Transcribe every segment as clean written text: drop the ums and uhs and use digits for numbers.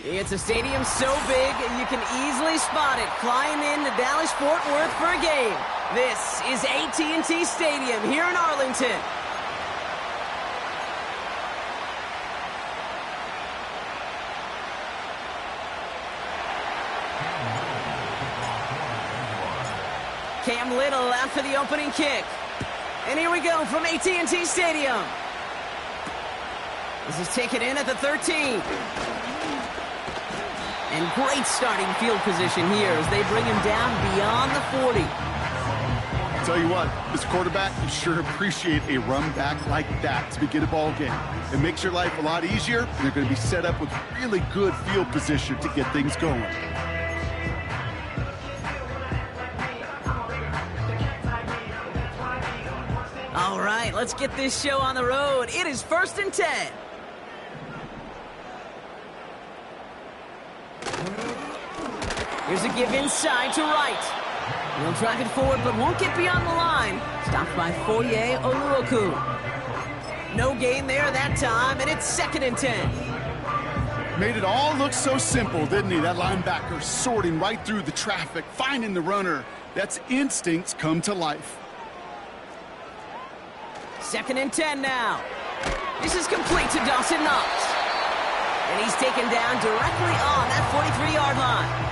It's a stadium so big, you can easily spot it flying into Dallas-Fort Worth for a game. This is AT&T Stadium here in Arlington. Cam Little out for the opening kick. And here we go from AT&T Stadium. This is taken in at the 13. And great starting field position here as they bring him down beyond the 40. I'll tell you what, this quarterback, you sure appreciate a run back like that to begin a ball game. It makes your life a lot easier, and they're going to be set up with really good field position to get things going. All right, let's get this show on the road. It is 1st and 10. Here's a give inside to right. He'll drive it forward, but won't get beyond the line. Stopped by Foye Oluoku. No gain there that time, and it's 2nd and 10. Made it all look so simple, didn't he? That linebacker sorting right through the traffic, finding the runner. That's instincts come to life. 2nd and 10 now. This is complete to Dawson Knox. And he's taken down directly on that 43-yard line.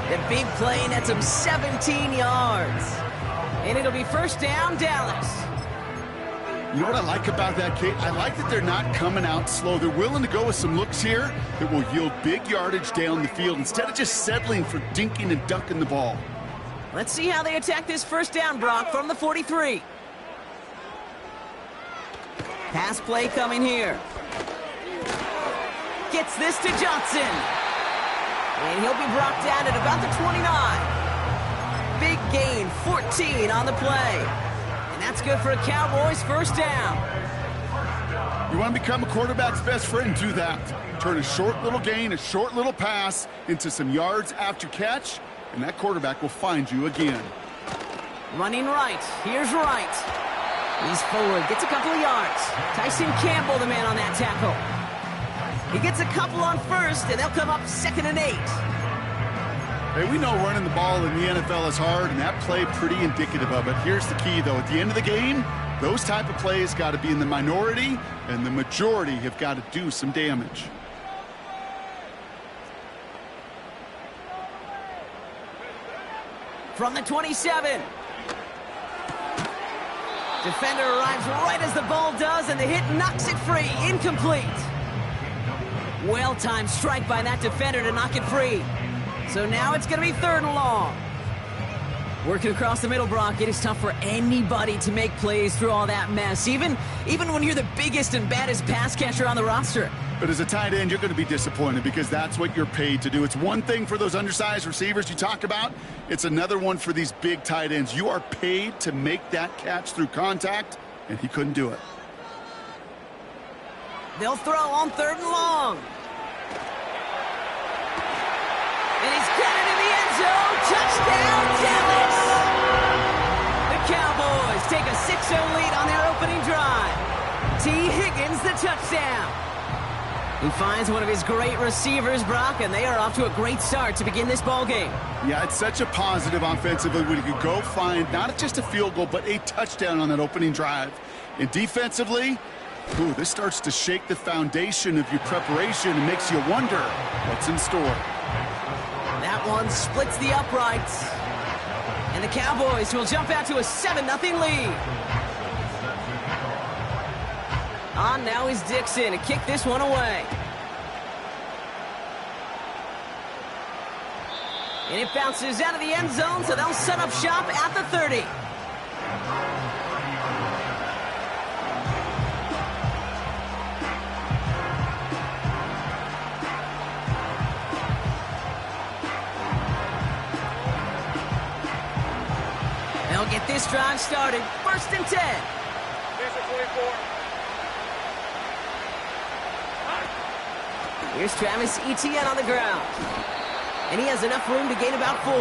The big play nets him 17 yards. And it'll be 1st down, Dallas. You know what I like about that, Kate? I like that they're not coming out slow. They're willing to go with some looks here that will yield big yardage down the field instead of just settling for dinking and dunking the ball. Let's see how they attack this 1st down, Brock, from the 43. Pass play coming here. Gets this to Johnson. And he'll be brought down at about the 29. Big gain, 14 on the play. And that's good for a Cowboys 1st down. You want to become a quarterback's best friend, do that. Turn a short little gain, a short little pass into some yards after catch, and that quarterback will find you again. Running right. Here's Wright. He's forward, gets a couple of yards. Tyson Campbell, the man on that tackle. He gets a couple on 1st, and they'll come up 2nd and 8. Hey, we know running the ball in the NFL is hard, and that play pretty indicative of it. Here's the key, though. At the end of the game, those type of plays got to be in the minority, and the majority have got to do some damage. From the 27. Defender arrives right as the ball does, and the hit knocks it free. Incomplete. Well-timed strike by that defender to knock it free. So now it's going to be 3rd and long. Working across the middle, Brock, it is tough for anybody to make plays through all that mess, even when you're the biggest and baddest pass catcher on the roster. But as a tight end, you're going to be disappointed because that's what you're paid to do. It's one thing for those undersized receivers you talk about. It's another one for these big tight ends. You are paid to make that catch through contact, and he couldn't do it. They'll throw on 3rd and long. And he's got it in the end zone. Touchdown, Dallas! The Cowboys take a 6-0 lead on their opening drive. T. Higgins, the touchdown. He finds one of his great receivers, Brock, and they are off to a great start to begin this ball game. Yeah, it's such a positive offensively when you can go find not just a field goal, but a touchdown on that opening drive. And defensively, ooh, this starts to shake the foundation of your preparation and makes you wonder what's in store. That one splits the uprights. And the Cowboys will jump out to a 7-0 lead. On now is Dixon to kick this one away. And it bounces out of the end zone, so they'll set up shop at the 30. They'll get this drive started. 1st and 10. Here's Travis Etienne on the ground. And he has enough room to gain about 4.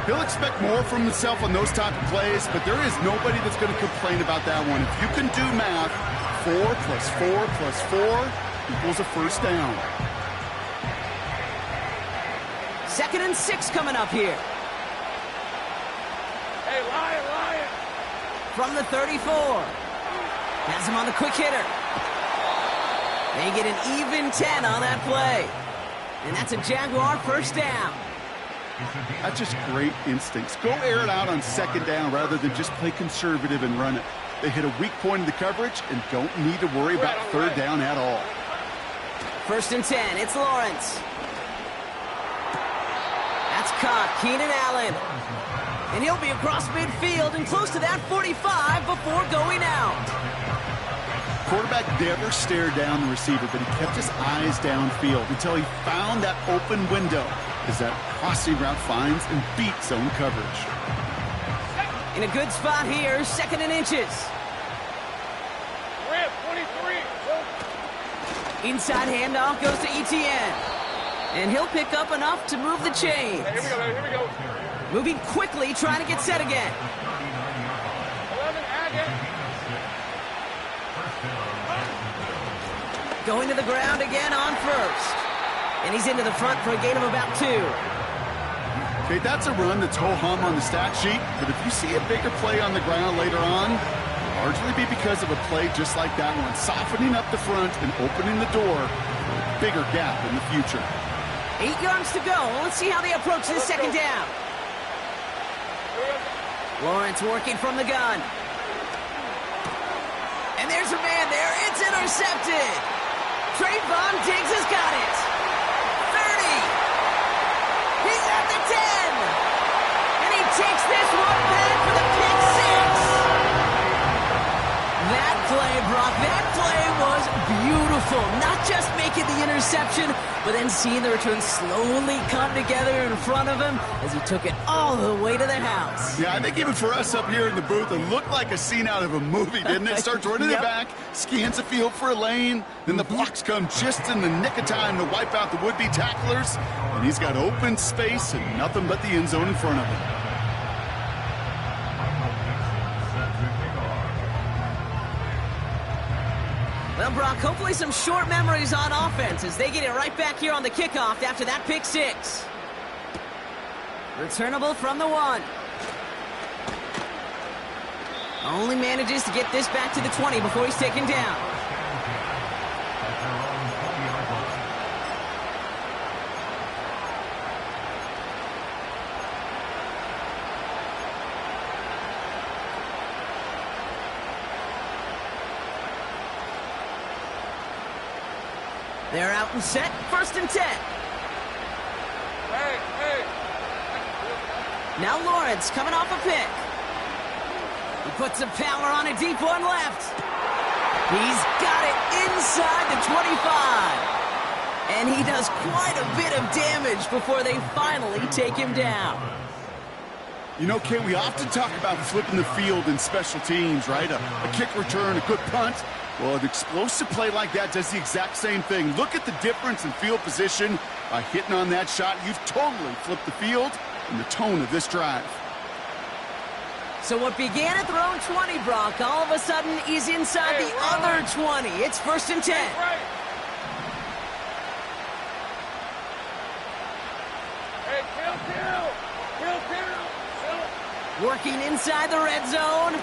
He'll expect more from himself on those type of plays, but there is nobody that's going to complain about that one. If you can do math, 4 + 4 + 4 equals a 1st down. 2nd and 6 coming up here. Hey, Lion. From the 34. Has him on the quick hitter. They get an even 10 on that play. And that's a Jaguar first down. That's just great instincts. Go air it out on 2nd down rather than just play conservative and run it. They hit a weak point in the coverage and don't need to worry about 3rd down at all. 1st and 10, it's Lawrence. That's caught, Keenan Allen. And he'll be across midfield and close to that 45 before going out. Quarterback never stared down the receiver, but he kept his eyes downfield until he found that open window as that crossing route finds and beats zone coverage. In a good spot here, 2nd and inches. Rip, 23. Inside handoff goes to Etienne. And he'll pick up enough to move the chains. Here we go. Moving quickly, trying to get set again. 11, Agate. Going to the ground again on 1st. And he's into the front for a gain of about 2. Okay, that's a run that's ho-hum on the stat sheet, but if you see a bigger play on the ground later on, it'll largely be because of a play just like that one, softening up the front and opening the door for a bigger gap in the future. 8 yards to go. Let's see how they approach this 2nd down. Lawrence working from the gun. And there's a man there. It's intercepted. Trayvon Diggs has got it. 30. He's at the 10. And he takes this one back for the pick 6. That play, Brock, that play was beautiful. Not just making the interception, but then seeing the return slowly come together in front of him as he took it all the way to the house. Yeah, I think even for us up here in the booth, it looked like a scene out of a movie, didn't it? Starts running it back, scans the field for a lane, then the blocks come just in the nick of time to wipe out the would-be tacklers, and he's got open space and nothing but the end zone in front of him. Well, Brock, hopefully some short memories on offense as they get it right back here on the kickoff after that pick 6. Returnable from the 1. Only manages to get this back to the 20 before he's taken down. They're out and set, 1st and 10. Hey. Now Lawrence coming off a pick. He puts some power on a deep one left. He's got it inside the 25. And he does quite a bit of damage before they finally take him down. You know, Kay, we often talk about flipping the field in special teams, right? A kick return, a good punt. Well, an explosive play like that does the exact same thing. Look at the difference in field position. By hitting on that shot, you've totally flipped the field and the tone of this drive. So what began at their own 20, Brock, all of a sudden he's inside the other 20. It's 1st and 10. Right. Hey, kill. Working inside the red zone.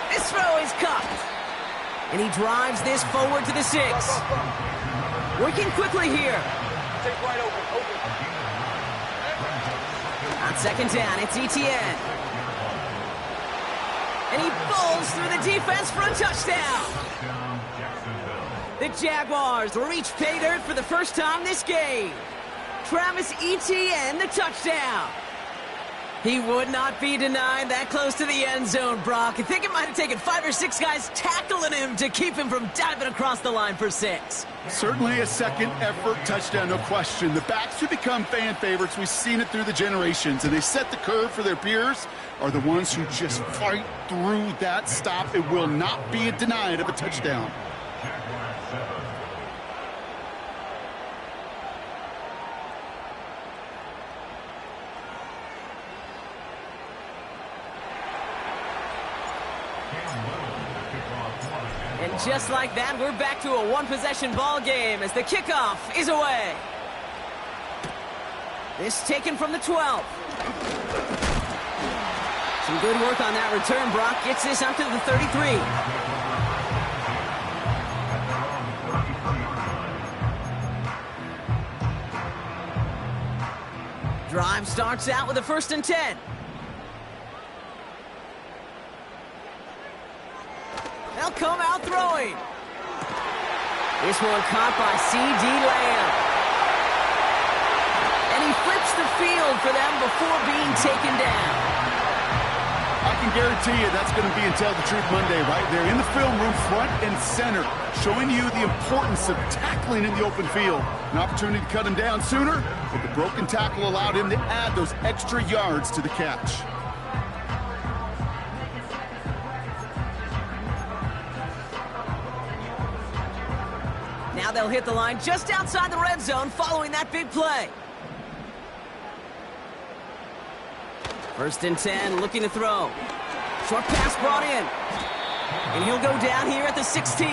This throw is cuffed. And he drives this forward to the 6. Working quickly here. Take right open. On 2nd down, it's Etienne. And he falls through the defense for a touchdown. The Jaguars reach pay dirt for the first time this game. Travis Etienne, the touchdown. He would not be denied that close to the end zone, Brock. I think it might have taken 5 or 6 guys tackling him to keep him from diving across the line for 6. Certainly a second effort touchdown, no question. The backs who become fan favorites, we've seen it through the generations, and they set the curve for their peers, are the ones who just fight through that stop. It will not be denied of a touchdown. And just like that, we're back to a one-possession ball game as the kickoff is away. This taken from the 12. Some good work on that return. Brock gets this out to the 33. Drive starts out with a 1st and 10. They'll come out throwing. This one caught by C.D. Lamb. And he flips the field for them before being taken down. I can guarantee you that's going to be Tell the Truth Monday right there in the film room, front and center, showing you the importance of tackling in the open field. An opportunity to cut him down sooner, but the broken tackle allowed him to add those extra yards to the catch. Now they'll hit the line just outside the red zone following that big play. 1st and 10, looking to throw. Short pass brought in. And he'll go down here at the 16.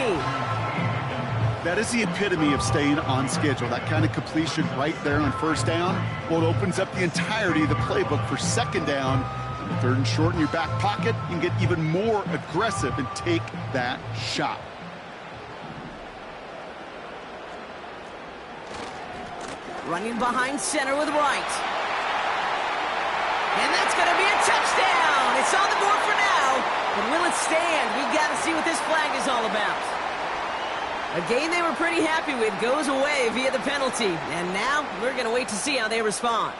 That is the epitome of staying on schedule. That kind of completion right there on 1st down. Well, it opens up the entirety of the playbook for 2nd down. And 3rd and short in your back pocket, you can get even more aggressive and take that shot. Running behind center with Wright. And that's going to be a touchdown. It's on the board for now. But will it stand? We've got to see what this flag is all about. A game they were pretty happy with goes away via the penalty. And now we're going to wait to see how they respond.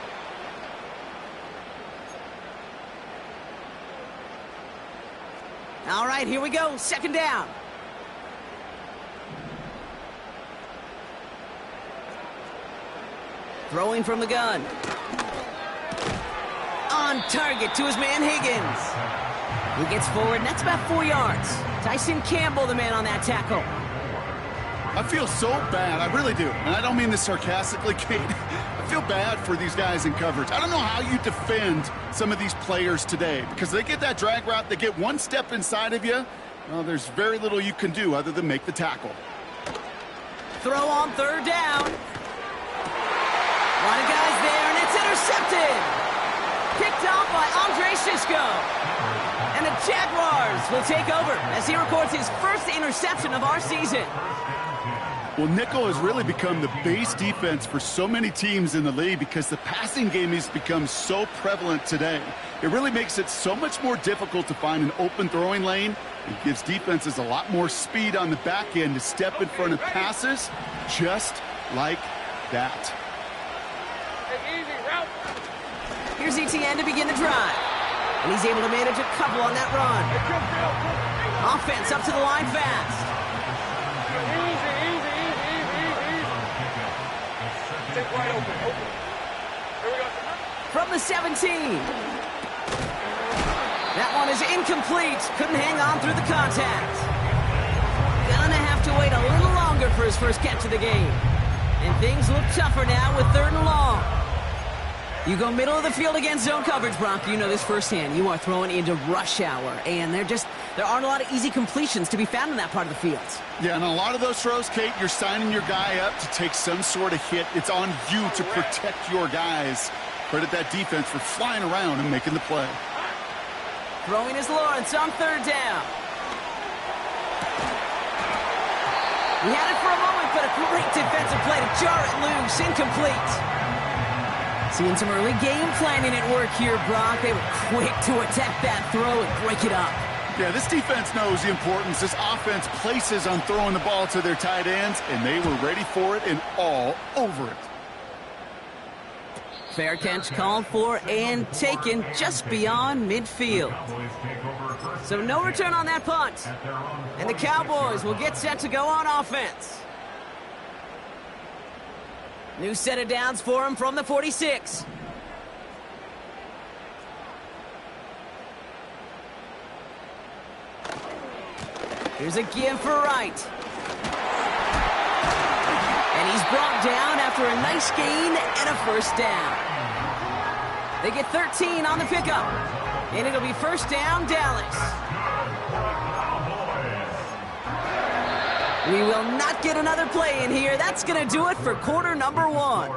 All right, here we go. 2nd down. Throwing from the gun. On target to his man Higgins. He gets forward, and that's about 4 yards. Tyson Campbell, the man on that tackle. I feel so bad, I really do. And I don't mean this sarcastically, Kate. I feel bad for these guys in coverage. I don't know how you defend some of these players today, because they get that drag route, they get one step inside of you. Well, there's very little you can do other than make the tackle. Throw on 3rd down. A lot of guys there, and it's intercepted. Picked off by Andre Sisco. And the Jaguars will take over as he records his 1st interception of our season. Well, nickel has really become the base defense for so many teams in the league because the passing game has become so prevalent today. It really makes it so much more difficult to find an open throwing lane. It gives defenses a lot more speed on the back end to step in front of passes just like that. Easy, route. Here's ETN to begin the drive. And he's able to manage a couple on that run. Offense up to the line fast. Easy. Take right open. Here we go. From the 17. That one is incomplete. Couldn't hang on through the contact. Gonna have to wait a little longer for his first catch of the game. And things look tougher now with 3rd and long. You go middle of the field against zone coverage, Brock. You know this firsthand. You are throwing into rush hour, and there aren't a lot of easy completions to be found in that part of the field. Yeah, and a lot of those throws, Kate, you're signing your guy up to take some sort of hit. It's on you to protect your guys. Credit that defense for flying around and making the play. Throwing is Lawrence on 3rd down. We had it for a moment, but a great defensive play to jar it loose. Incomplete. Seeing some early game planning at work here, Brock. They were quick to attack that throw and break it up. Yeah, this defense knows the importance this offense places on throwing the ball to their tight ends, and they were ready for it and all over it. Fair catch called for and taken just beyond midfield. So no return on that punt. And the Cowboys will get set to go on offense. New set of downs for him from the 46. Here's a give for Wright. And he's brought down after a nice gain and a 1st down. They get 13 on the pickup. And it'll be 1st down, Dallas. We will not get another play in here. That's going to do it for quarter number 1.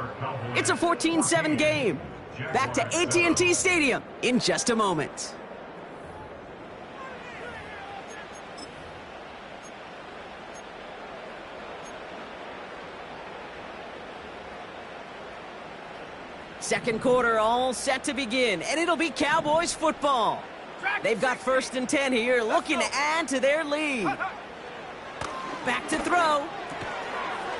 It's a 14-7 game. Back to AT&T Stadium in just a moment. Second quarter all set to begin, and it'll be Cowboys football. They've got 1st and 10 here, looking to add to their lead. Back to throw.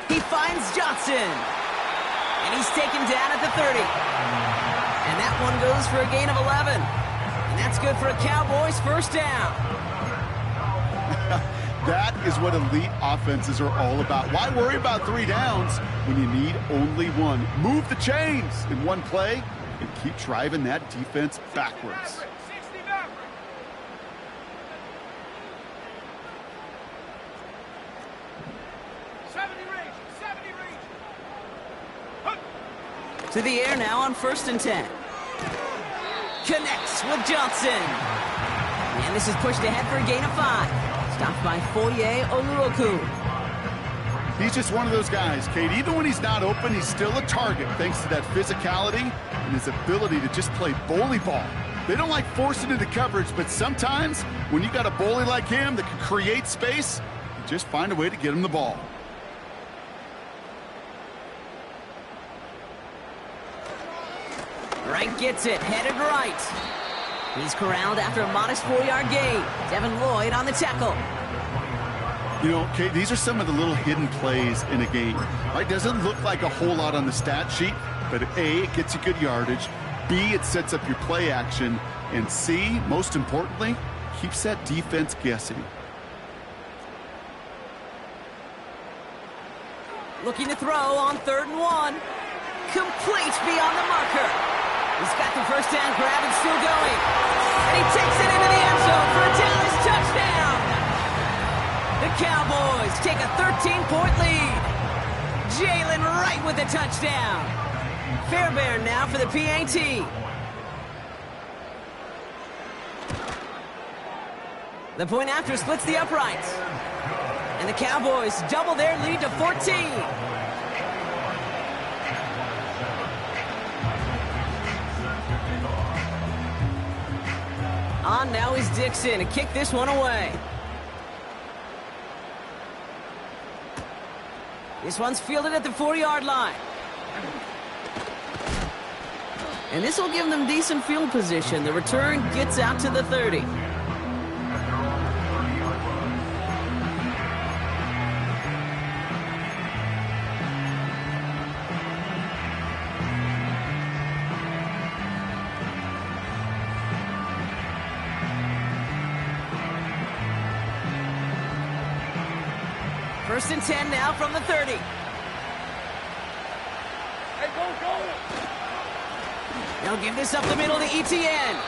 He finds Johnson. And he's taken down at the 30. And that one goes for a gain of 11. And that's good for a Cowboys first down. That is what elite offenses are all about. Why worry about 3 downs when you need only 1? Move the chains in one play and keep driving that defense backwards. To the air now on 1st and 10. Connects with Johnson. And this is pushed ahead for a gain of 5. Stopped by Foye Oluokun. He's just one of those guys, Kate. Even when he's not open, he's still a target thanks to that physicality and his ability to just play bully ball. They don't like forcing into coverage, but sometimes when you got a bully like him that can create space, you just find a way to get him the ball. Wright gets it, headed right. He's corralled after a modest 4-yard gain. Devin Lloyd on the tackle. You know, Kate, these are some of the little hidden plays in a game. Right? Doesn't look like a whole lot on the stat sheet, but A, it gets you good yardage. B, it sets up your play action. And C, most importantly, keeps that defense guessing. Looking to throw on 3rd and 1. Complete beyond the marker. He's got the first down grab and still going. And he takes it into the end zone for a Dallas touchdown. The Cowboys take a 13-point lead. Jalen Wright with the touchdown. Fairbairn now for the PAT. The point after splits the uprights. And the Cowboys double their lead to 14. On now is Dixon to kick this one away. This one's fielded at the 4-yard line. And this will give them decent field position. The return gets out to the 30. First and 10 now from the 30. Hey, go! They'll give this up the middle to Etienne,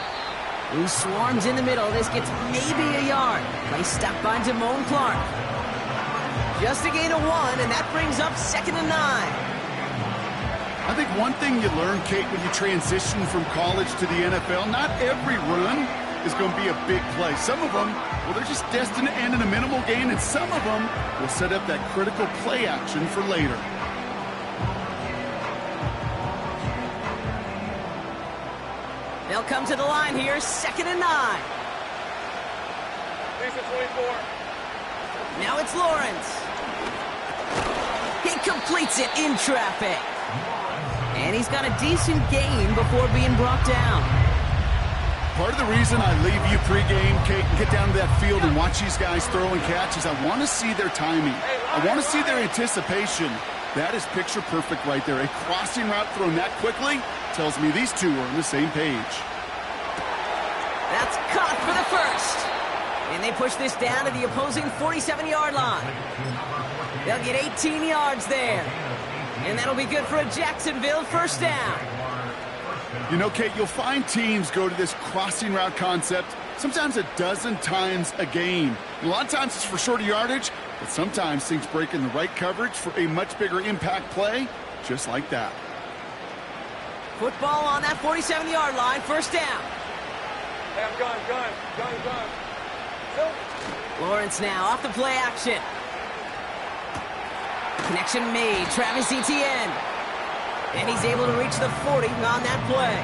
who swarms in the middle. This gets maybe a yard. Play stopped by Damone Clark. Just a gain of 1, and that brings up 2nd and 9. I think one thing you learn, Kate, when you transition from college to the NFL, not every run is going to be a big play. Some of them, well, they're just destined to end in a minimal gain, and some of them will set up that critical play action for later. They'll come to the line here, 2nd and 9. Lisa 24. Now it's Lawrence. He completes it in traffic. And he's got a decent gain before being brought down. Part of the reason I leave you pregame, Kate, and get down to that field and watch these guys throw and catch is I want to see their timing. I want to see their anticipation. That is picture perfect right there. A crossing route thrown that quickly tells me these two are on the same page. That's caught for the first. And they push this down to the opposing 47-yard line. They'll get 18 yards there. And that'll be good for a Jacksonville first down. You know, Kate, you'll find teams go to this crossing route concept sometimes a dozen times a game. A lot of times it's for shorter yardage, but sometimes things break in the right coverage for a much bigger impact play, just like that. Football on that 47-yard line, first down. Hey, I'm gun. Lawrence now off the play action. Connection made. Travis Etienne. And he's able to reach the 40 on that play.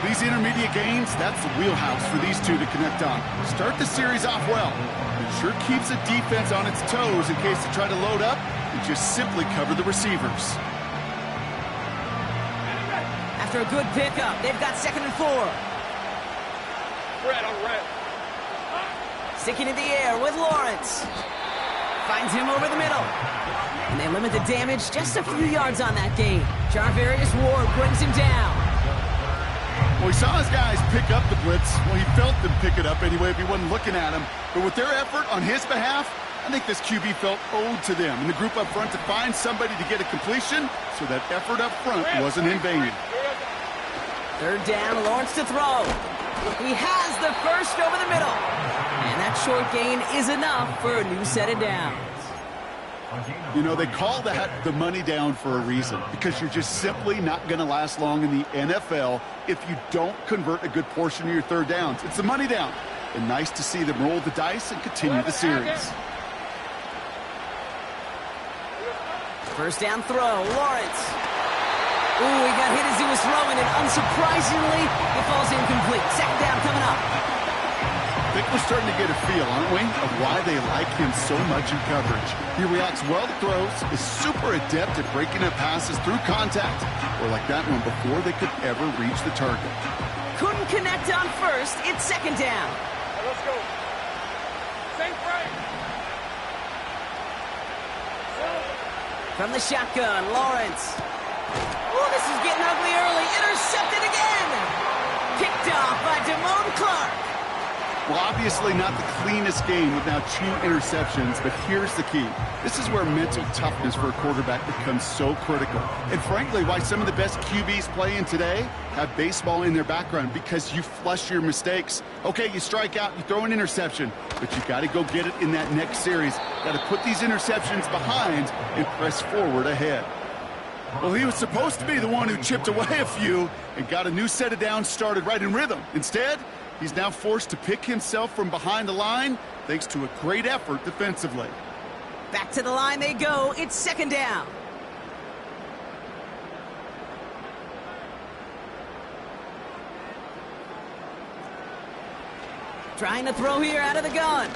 These intermediate gains, that's the wheelhouse for these two to connect on. Start the series off well. It sure keeps the defense on its toes in case they try to load up and just simply cover the receivers. After a good pickup, they've got 2nd and 4. Red on red. Sticking in the air with Lawrence. Finds him over the middle. And they limit the damage just a few yards on that gain. Jarvarius Ward brings him down. Well, he saw his guys pick up the blitz. Well, he felt them pick it up anyway if he wasn't looking at him. But with their effort on his behalf, I think this QB felt owed to them and the group up front to find somebody to get a completion so that effort up front wasn't in vain. 3rd down, Lawrence to throw. He has the first over the middle. And that short gain is enough for a new set of downs. You know, they call that the money down for a reason, because you're just simply not going to last long in the NFL if you don't convert a good portion of your 3rd downs. It's the money down. And nice to see them roll the dice and continue the series. 1st down throw, Lawrence. Ooh, he got hit as he was throwing, and unsurprisingly, it falls incomplete. 2nd down coming up. I think we're starting to get a feel, aren't we, of why they like him so much in coverage. He reacts well to throws, is super adept at breaking up passes through contact, or like that one before they could ever reach the target. Couldn't connect on 1st. It's 2nd down. Right, let's go. Same frame. From the shotgun, Lawrence. Oh, this is getting ugly early. Intercepted again. Picked off by Damone Clark. Well, obviously not the cleanest game with now 2 interceptions, but here's the key. This is where mental toughness for a quarterback becomes so critical. And frankly, why some of the best QBs playing today have baseball in their background, because you flush your mistakes. Okay, you strike out, you throw an interception, but you got to go get it in that next series. Got to put these interceptions behind and press forward ahead. Well, he was supposed to be the one who chipped away a few and got a new set of downs started right in rhythm. Instead, he's now forced to pick himself from behind the line thanks to a great effort defensively. Back to the line they go. It's 2nd down. Trying to throw here out of the gun.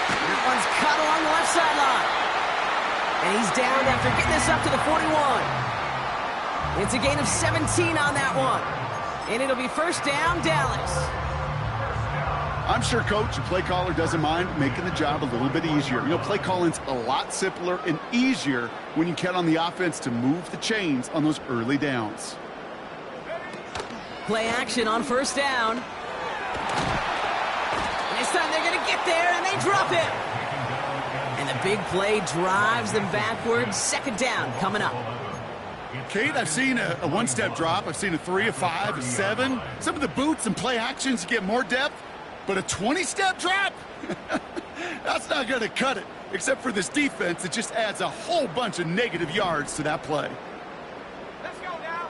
That one's cut along the left sideline. And he's down after getting this up to the 41. It's a gain of 17 on that one. And it'll be 1st down, Dallas. I'm sure coach and play caller doesn't mind making the job a little bit easier. You know, play calling's a lot simpler and easier when you count on the offense to move the chains on those early downs. Play action on 1st down. And this time they're going to get there, and they drop it. And the big play drives them backwards. 2nd down coming up. Kate, I've seen a 1-step drop. I've seen a 3, a 5, a 7. Some of the boots and play actions get more depth, but a 20-step drop? That's not going to cut it, except for this defense that just adds a whole bunch of negative yards to that play. Let's go now.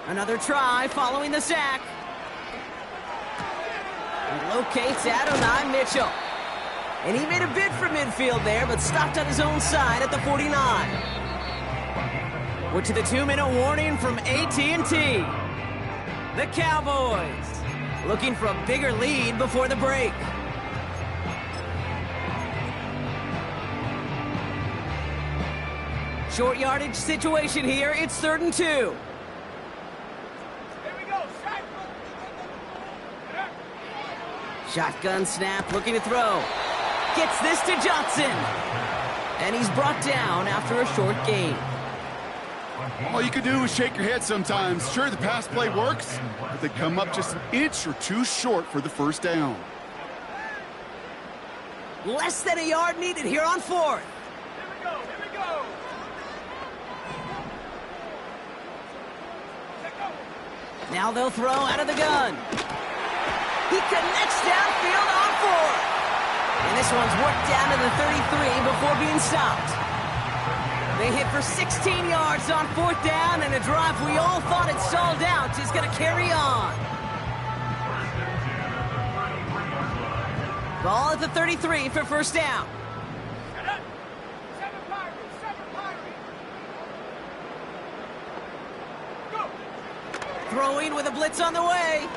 Another try following the sack. He locates Adonai Mitchell. And he made a bid for midfield there, but stopped on his own side at the 49. We're to the 2-minute warning from AT&T. The Cowboys looking for a bigger lead before the break. Short yardage situation here. It's 3rd and 2. Here we go. Shotgun snap, looking to throw. Gets this to Johnson. And he's brought down after a short gain. All you can do is shake your head sometimes. Sure, the pass play works, but they come up just an inch or two short for the 1st down. Less than a yard needed here on 4th. Here we go. Here we go. Now they'll throw out of the gun. He connects downfield on 4th. And this one's worked down to the 33 before being stopped. They hit for 16 yards on 4th down, and a drive we all thought had stalled out is going to carry on. Ball at the 33 for first down. Throwing with a blitz on the way.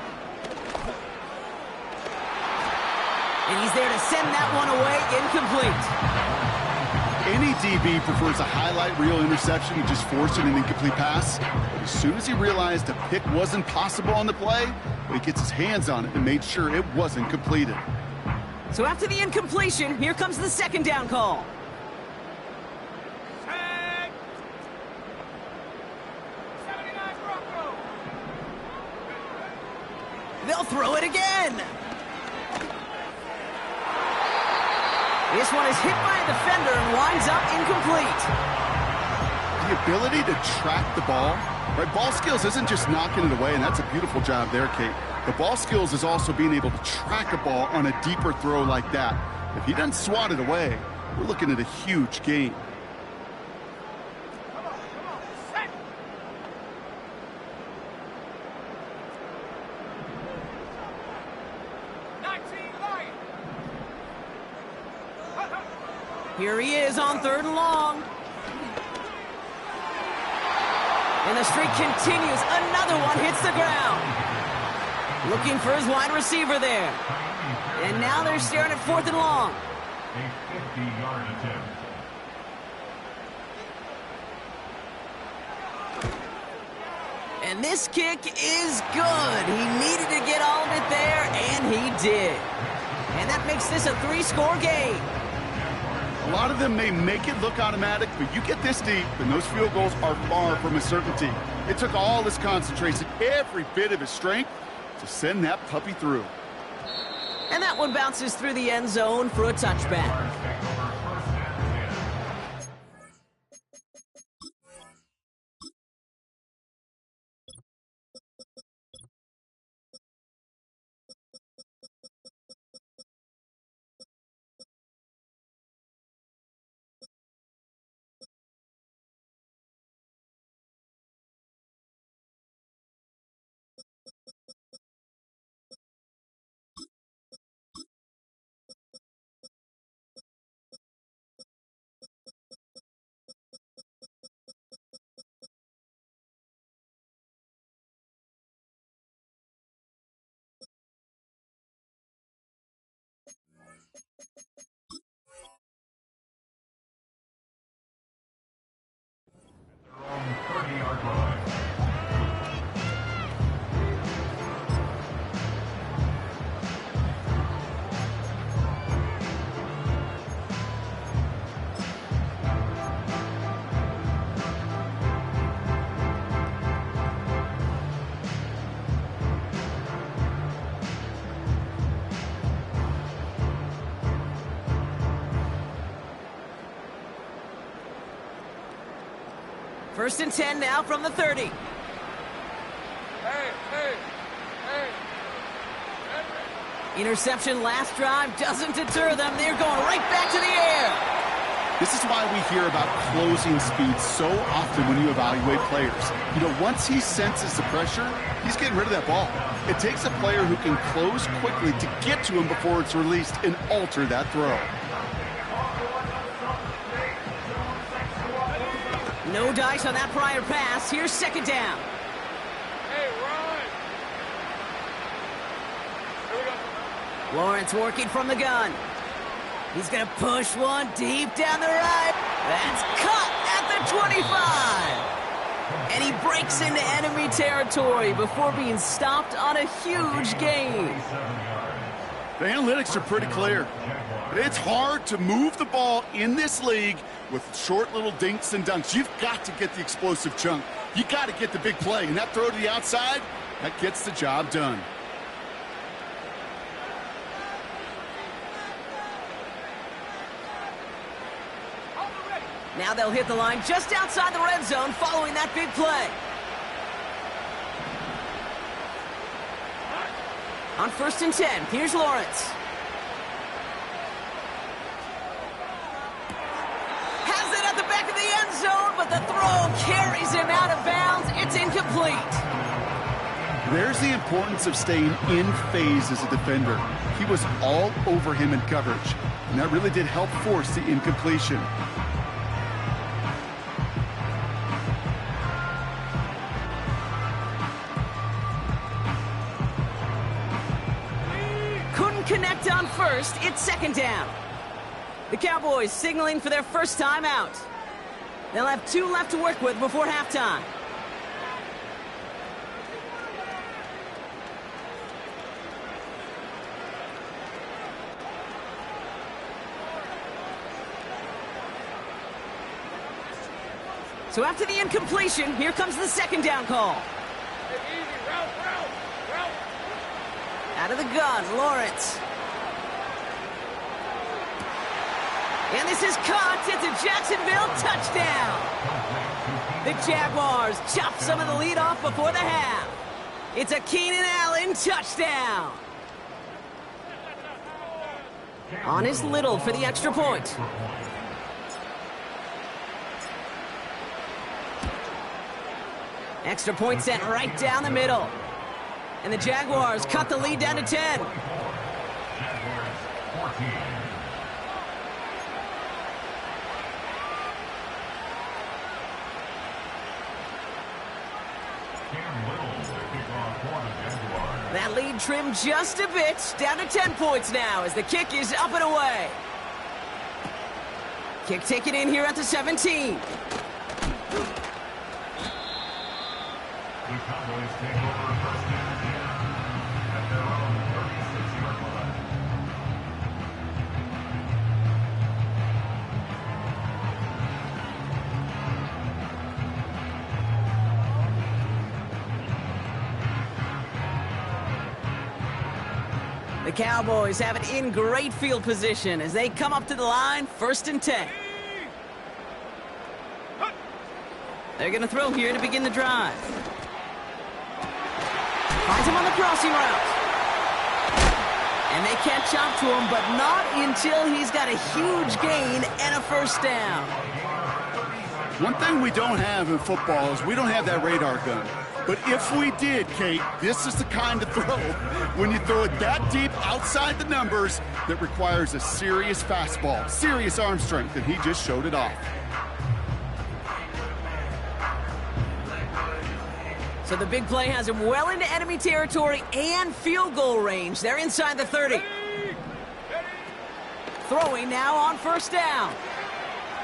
And he's there to send that one away, incomplete. Any DB prefers a highlight reel interception to just forcing an incomplete pass. But as soon as he realized a pick wasn't possible on the play, he gets his hands on it and made sure it wasn't completed. So after the incompletion, here comes the second down call. They'll throw it again. This one is hit by a defender and winds up incomplete. The ability to track the ball, right? Ball skills isn't just knocking it away, and that's a beautiful job there, Kate. The ball skills is also being able to track a ball on a deeper throw like that. If he doesn't swat it away, we're looking at a huge gain. Here he is on third and long. And the streak continues. Another one hits the ground. Looking for his wide receiver there. And now they're staring at fourth and long. A 50-yard attempt. And this kick is good. He needed to get all of it there, and he did. And that makes this a 3-score game. A lot of them may make it look automatic, but you get this deep, and those field goals are far from a certainty. It took all his concentration, every bit of his strength, to send that puppy through. And that one bounces through the end zone for a touchback. From 30-yard line. First and 10 now from the 30. Hey. Interception last drive doesn't deter them. They're going right back to the air. This is why we hear about closing speed so often when you evaluate players. You know, once he senses the pressure, he's getting rid of that ball. It takes a player who can close quickly to get to him before it's released and alter that throw. No dice on that prior pass. Here's second down. Hey, run. Here we go. Lawrence working from the gun. He's going to push one deep down the right. That's cut at the 25. And he breaks into enemy territory before being stopped on a huge gain. The analytics are pretty clear. It's hard to move the ball in this league with short little dinks and dunks. You've got to get the explosive chunk. You got to get the big play. And that throw to the outside, that gets the job done. Now they'll hit the line just outside the red zone following that big play. On first and 10, here's Lawrence. Has it at the back of the end zone, but the throw carries him out of bounds. It's incomplete. There's the importance of staying in phase as a defender. He was all over him in coverage, and that really did help force the incompletion. Couldn't connect on first. It's second down. The Cowboys signaling for their first time out. They'll have 2 left to work with before halftime. So after the incompletion, here comes the second down call. Easy, route. Out of the gun, Lawrence. And this is caught. It's a Jacksonville touchdown. The Jaguars chop some of the lead off before the half. It's a Keenan Allen touchdown. On his Little for the extra point. Extra point sent right down the middle. And the Jaguars cut the lead down to 10. Jaguars 14. That lead trimmed just a bit, down to 10 points now as the kick is up and away. Kick taken in here at the 17. The Cowboys take over first and 10 at their own 36-yard line. The Cowboys have it in great field position as they come up to the line, first and 10. They're going to throw here to begin the drive. Finds him on the crossing route. And they catch up to him, but not until he's got a huge gain and a first down. One thing we don't have in football is we don't have that radar gun. But if we did, Kate, this is the kind of throw, when you throw it that deep outside the numbers, that requires a serious fastball, serious arm strength, and he just showed it off. So the big play has him well into enemy territory and field goal range. They're inside the 30. Throwing now on first down.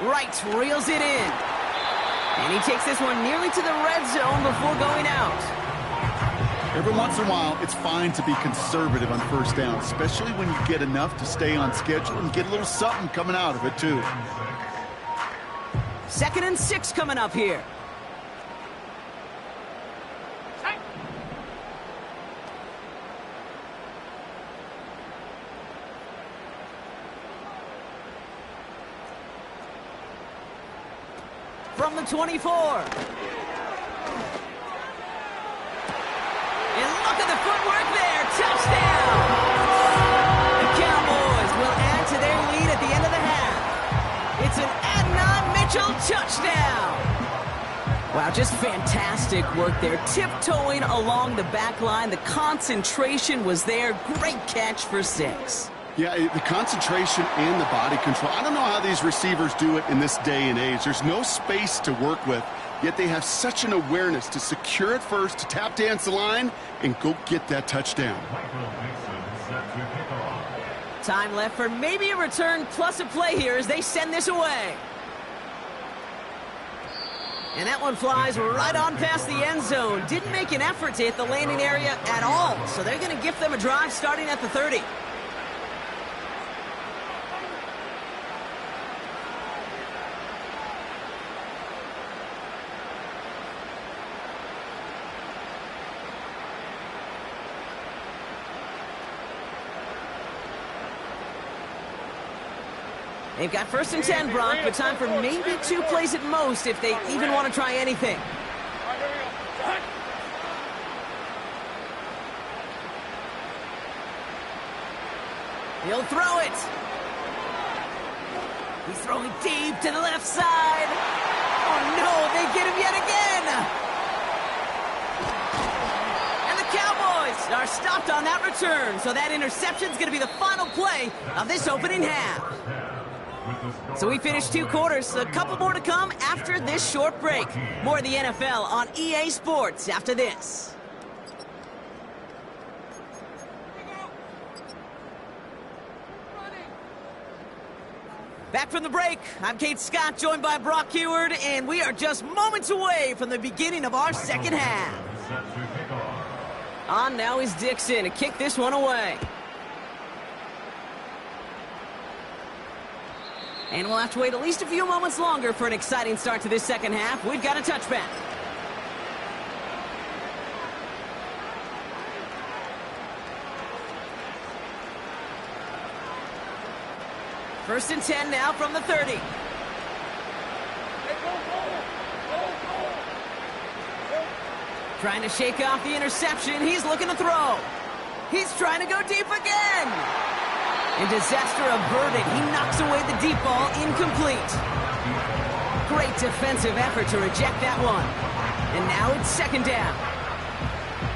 Right, reels it in. And he takes this one nearly to the red zone before going out. Every once in a while, it's fine to be conservative on first down, especially when you get enough to stay on schedule and get a little something coming out of it, too. 2nd and 6 coming up here. From the 24. And look at the footwork there. Touchdown! The Cowboys will add to their lead at the end of the half. It's an Adnan Mitchell touchdown. Wow, just fantastic work there. Tiptoeing along the back line. The concentration was there. Great catch for 6. Yeah, the concentration and the body control. I don't know how these receivers do it in this day and age. There's no space to work with, yet they have such an awareness to secure it first, to tap dance the line, and go get that touchdown. Time left for maybe a return plus a play here as they send this away. And that one flies right on past the end zone. Didn't make an effort to hit the landing area at all, so they're going to gift them a drive starting at the 30. They've got 1st and 10, Brock, but time for maybe 2 plays at most if they even want to try anything. He'll throw it. He's throwing deep to the left side. Oh, no, they get him yet again. And the on that return, so that interception's going to be the final play of this opening half. So we finished 2 quarters, a couple more to come after this short break. More of the NFL on EA Sports after this. Back from the break, I'm Kate Scott, joined by Brock Heward, and we are just moments away from the beginning of our second half. On now is Dixon to kick this one away. And we'll have to wait at least a few moments longer for an exciting start to this second half. We've got a touchback. First and 10 now from the 30. Trying to shake off the interception. He's looking to throw. He's trying to go deep again. And disaster averted. He knocks away the deep ball, incomplete. Great defensive effort to reject that one. And now it's second down.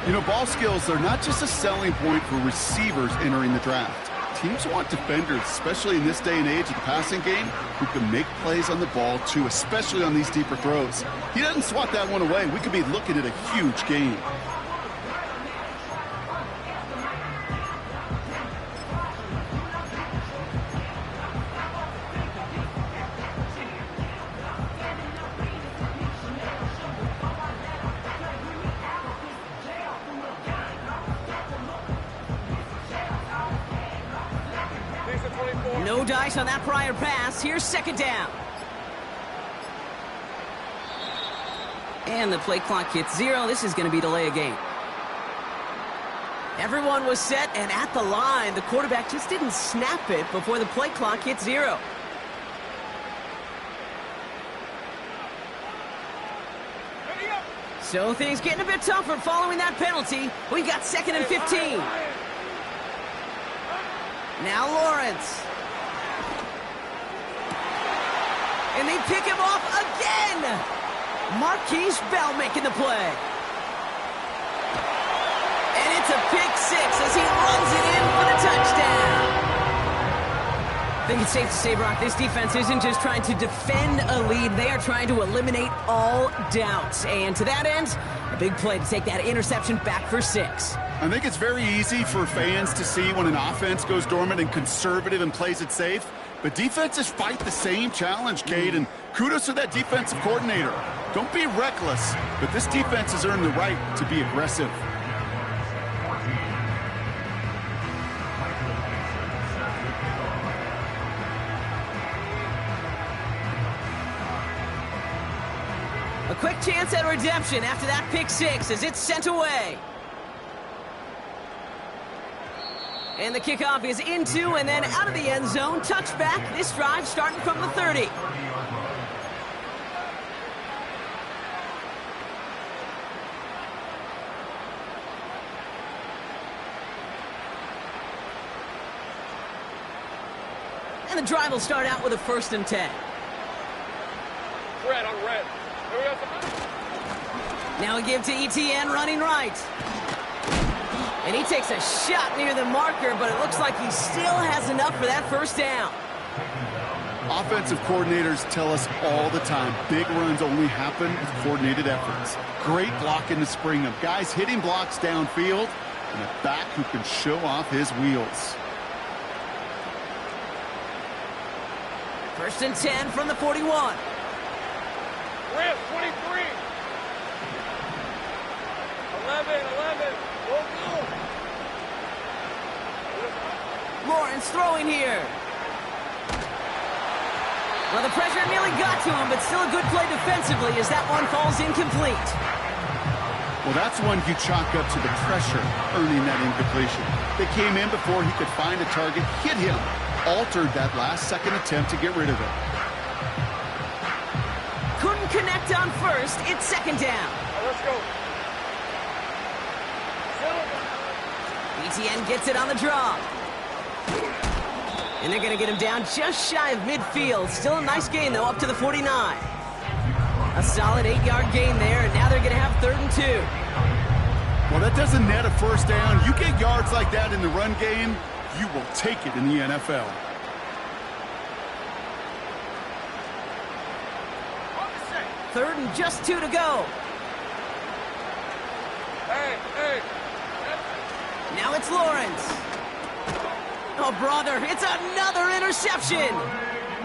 You know, ball skills are not just a selling point for receivers entering the draft. Teams want defenders, especially in this day and age of the passing game, who can make plays on the ball, too, especially on these deeper throws. He doesn't swat that one away. We could be looking at a huge game. No dice on that prior pass. Here's second down. And the play clock hits 0. This is going to be delay a game. Everyone was set and at the line. The quarterback just didn't snap it before the play clock hit 0. So things getting a bit tougher following that penalty. We've got second and 15. Now Lawrence. And they pick him off again. Marquise Bell making the play. And it's a pick 6 as he runs it in for the touchdown. I think it's safe to say, Brock, this defense isn't just trying to defend a lead. They are trying to eliminate all doubts. And to that end, a big play to take that interception back for 6. I think it's very easy for fans to see when an offense goes dormant and conservative and plays it safe. But defenses fight the same challenge, Cade, and kudos to that defensive coordinator. Don't be reckless, but this defense has earned the right to be aggressive. A quick chance at redemption after that pick 6 as it's sent away. And the kickoff is into and then out of the end zone. Touchback. This drive starting from the 30. And the drive will start out with a first and 10. Red on red. Here we go. Now a give to ETN running right. And he takes a shot near the marker, but it looks like he still has enough for that first down. Offensive coordinators tell us all the time, big runs only happen with coordinated efforts. Great blocking to spring them. Guys hitting blocks downfield, and a back who can show off his wheels. First and 10 from the 41. Red 23. 11. Go. Lawrence throwing here. Well, the pressure nearly got to him, but still a good play defensively as that one falls incomplete. Well, that's one you chalk up to the pressure earning that incompletion. They came in before he could find a target, hit him, altered that last-second attempt to get rid of it. Couldn't connect on first. It's second down. Let's go. ETN gets it on the draw. And they're going to get him down just shy of midfield. Still a nice gain, though, up to the 49. A solid 8-yard gain there, and now they're going to have 3rd and 2. Well, that doesn't net a first down. You get yards like that in the run game, you will take it in the NFL. Third and just 2 to go. Hey. Now it's Lawrence. Oh, brother, it's another interception.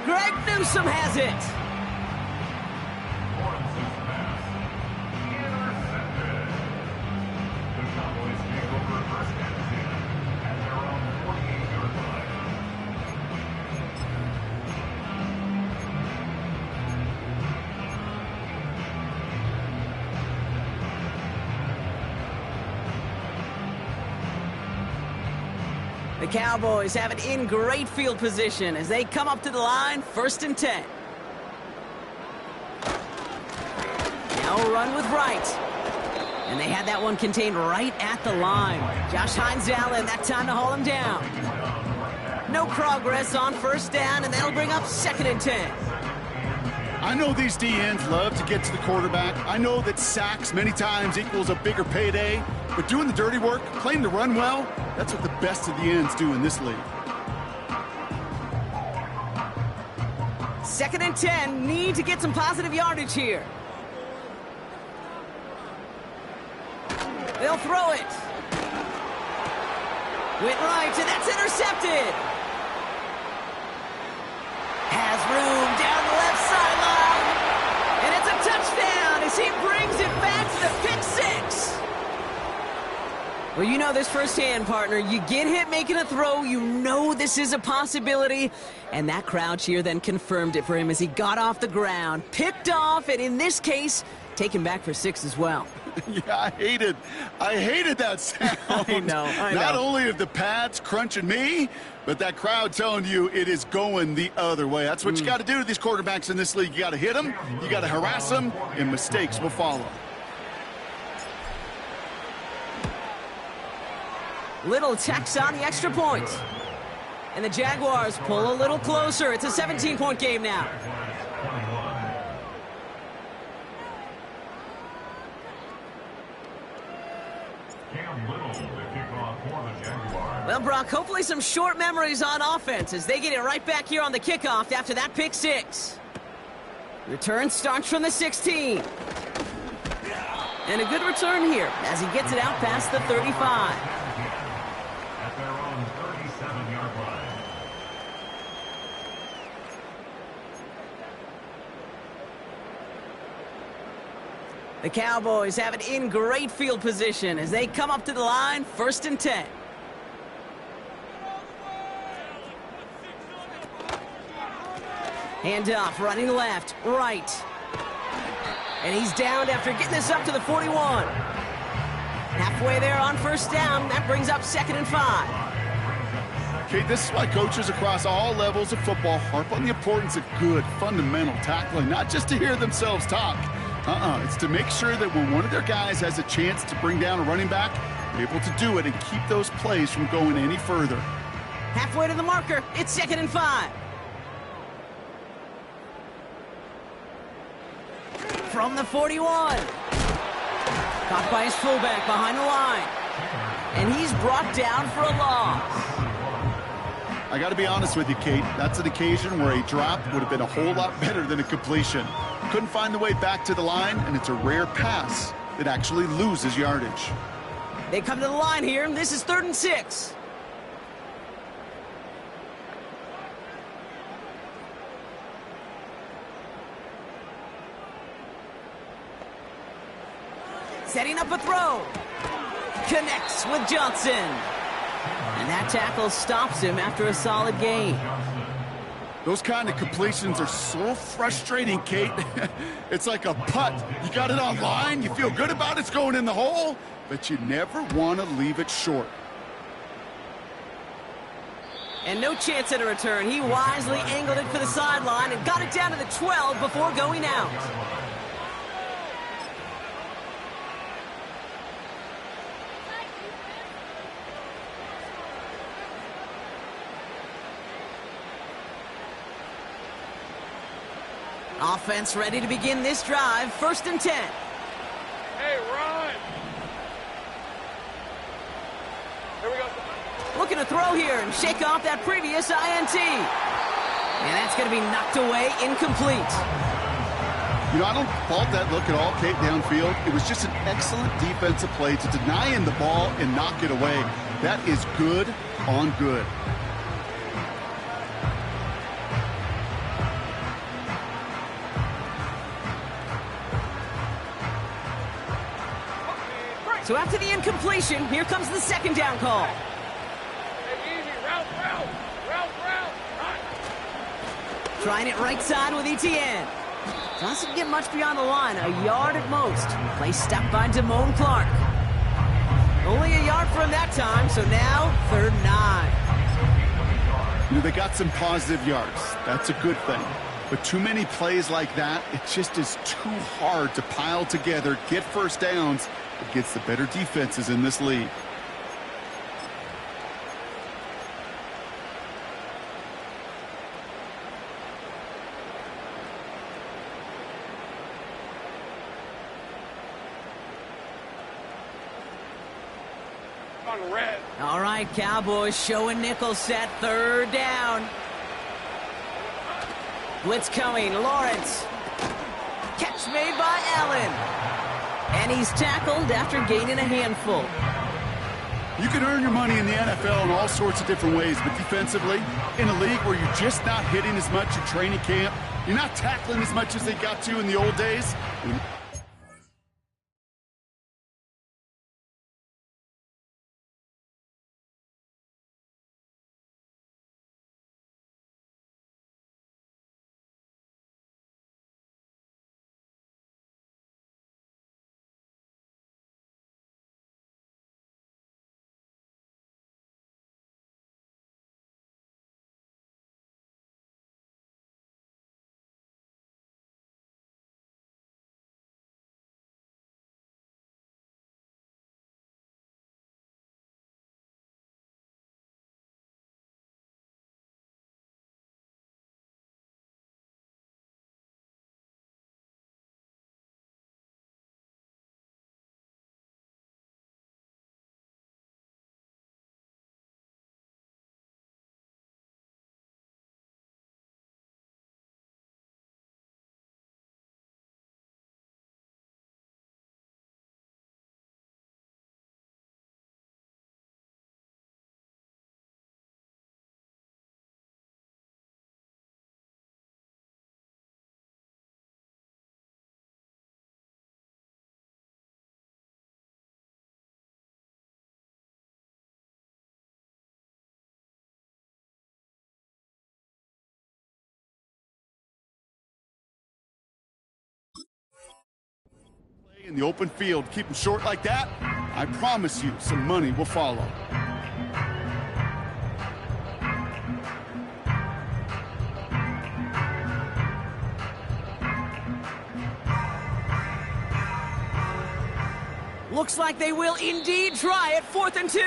Greg Newsome has it. Lawrence's pass. Intercepted. The Cowboys take over first and 10 at their own 48-yard line. The Cowboys have it in great field position as they come up to the line, 1st and 10. Now a run with Wright. And they had that one contained right at the line. Josh Hines-Allen, that time to haul him down. No progress on 1st down, and that'll bring up 2nd and 10. I know these DNs love to get to the quarterback. I know that sacks many times equals a bigger payday, but doing the dirty work, playing to run well, that's what the best of the ends do in this league. 2nd and 10, need to get some positive yardage here. They'll throw it. Went right, and that's intercepted. Has room down the left sideline. And it's a touchdown as he brings it back to the pick 6. Well, you know this firsthand, partner. You get hit making a throw, you know this is a possibility. And that crowd cheer then confirmed it for him as he got off the ground, picked off, and in this case, taken back for 6 as well. Yeah, I hated that sound. I know. Not only of the pads crunching me, but that crowd telling you it is going the other way. That's what you got to do to these quarterbacks in this league. You got to hit them, you got to harass them, and mistakes will follow. Little tacks on the extra point. And the Jaguars pull a little closer. It's a 17-point game now. Well, Brock, hopefully some short memories on offense as they get it right back here on the kickoff after that pick 6. Return starts from the 16. And a good return here as he gets it out past the 35. At their own 37-yard line. The Cowboys have it in great field position as they come up to the line, 1st and 10. Handoff, running left, right. And he's downed after getting this up to the 41. Halfway there on 1st down, that brings up 2nd and 5. Okay, this is why coaches across all levels of football harp on the importance of good, fundamental tackling, not just to hear themselves talk. It's to make sure that when one of their guys has a chance to bring down a running back, they're able to do it and keep those plays from going any further. Halfway to the marker, it's 2nd and 5. From the 41. Caught by his fullback behind the line. And he's brought down for a loss. I got to be honest with you, Kate. That's an occasion where a drop would have been a whole lot better than a completion. Couldn't find the way back to the line, and it's a rare pass that actually loses yardage. They come to the line here, and this is 3rd and 6. Setting up a throw. Connects with Johnson. And that tackle stops him after a solid gain. Those kind of completions are so frustrating, Kate. It's like a putt. You got it on line, you feel good about it's going in the hole, but you never want to leave it short. And no chance at a return. He wisely angled it for the sideline and got it down to the 12 before going out. Offense ready to begin this drive. 1st and 10. Hey, run! Here we go. Looking to throw here and shake off that previous INT. And that's going to be knocked away, incomplete. You know, I don't fault that look at all, Kate, downfield. It was just an excellent defensive play to deny him the ball and knock it away. That is good on good. So after the incompletion, here comes the second down call. Hey, easy. Route. Run. Trying it right side with ETN. Doesn't get much beyond the line, a yard at most. Play stopped by Damone Clark. Only a yard for him that time, so now 3rd and 9. You know, they got some positive yards. That's a good thing. But too many plays like that, it just is too hard to pile together, get first downs against the better defenses in this league. On red. All right, Cowboys showing nickel set, 3rd down. Blitz coming, Lawrence. Catch made by Allen. And he's tackled after gaining a handful. You can earn your money in the NFL in all sorts of different ways, but defensively, in a league where you're just not hitting as much at training camp, you're not tackling as much as they got to in the old days. In the open field, keep them short like that, I promise you some money will follow. Looks like they will indeed try it, 4th and 2.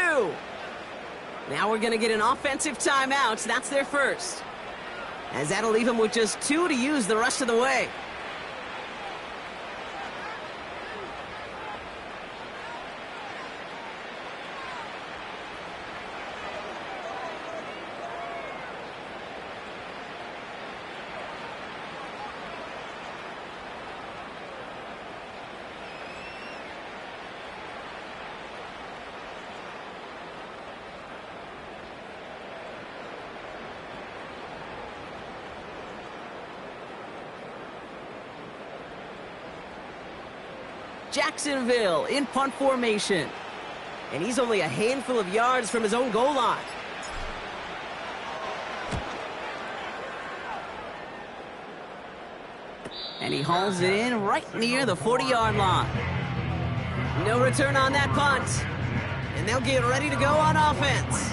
Now we're going to get an offensive timeout. That's their first. As that'll leave them with just 2 to use the rest of the way. Jacksonville in punt formation. And he's only a handful of yards from his own goal line. And he hauls it in right near the 40-yard line. No return on that punt. And they'll get ready to go on offense.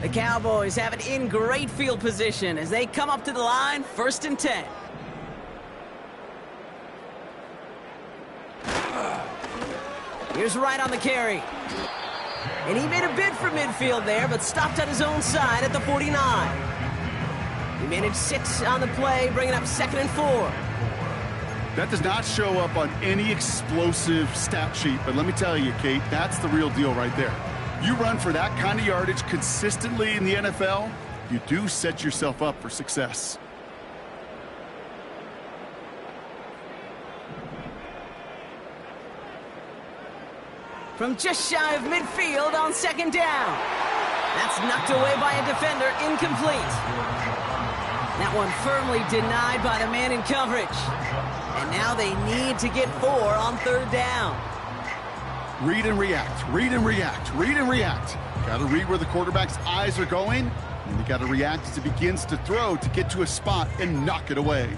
The Cowboys have it in great field position as they come up to the line, 1st and 10. Here's Wright on the carry. And he made a bid for midfield there, but stopped on his own side at the 49. He managed 6 on the play, bringing up 2nd and 4. That does not show up on any explosive stat sheet, but let me tell you, Kate, that's the real deal right there. You run for that kind of yardage consistently in the NFL, you do set yourself up for success. From just shy of midfield on 2nd down. That's knocked away by a defender, incomplete. That one firmly denied by the man in coverage. And now they need to get 4 on 3rd down. Read and react, read and react, read and react. Got to read where the quarterback's eyes are going, and you got to react as he begins to throw to get to a spot and knock it away.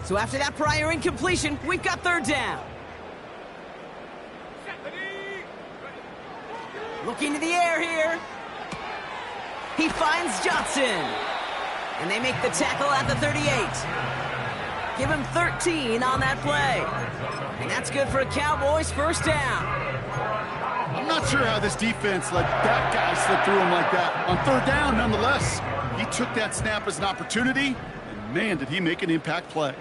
So after that prior incompletion, we've got 3rd down. Looking to the air here. He finds Johnson. And they make the tackle at the 38. Give him 13 on that play. And that's good for a Cowboys 1st down. I'm not sure how this defense let that guy slip through him like that. On 3rd down, nonetheless, he took that snap as an opportunity, and man, did he make an impact play.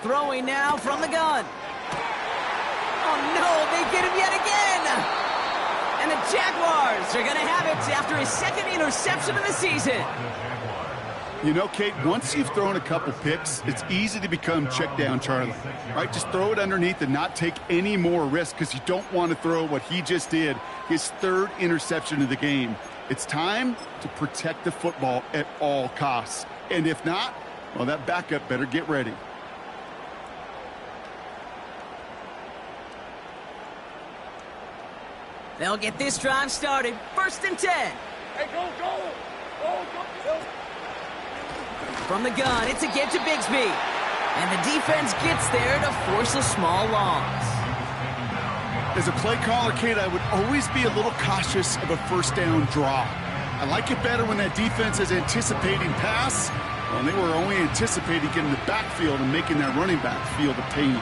Throwing now from the gun. Oh no, they get him yet again. And the Jaguars are going to have it after his 2nd interception of the season. You know, Kate, once you've thrown a couple picks, it's easy to become check down Charlie, right? Just throw it underneath and not take any more risk because you don't want to throw what he just did, his 3rd interception of the game. It's time to protect the football at all costs. And if not, well, that backup better get ready. They'll get this drive started. 1st and 10. Hey, go, go! Go, go, go! From the gun, it's again to Bigsby. And the defense gets there to force a small loss. As a play caller, Kate, I would always be a little cautious of a 1st down draw. I like it better when that defense is anticipating pass. Well, they were only anticipating getting the backfield and making that running back feel the pain.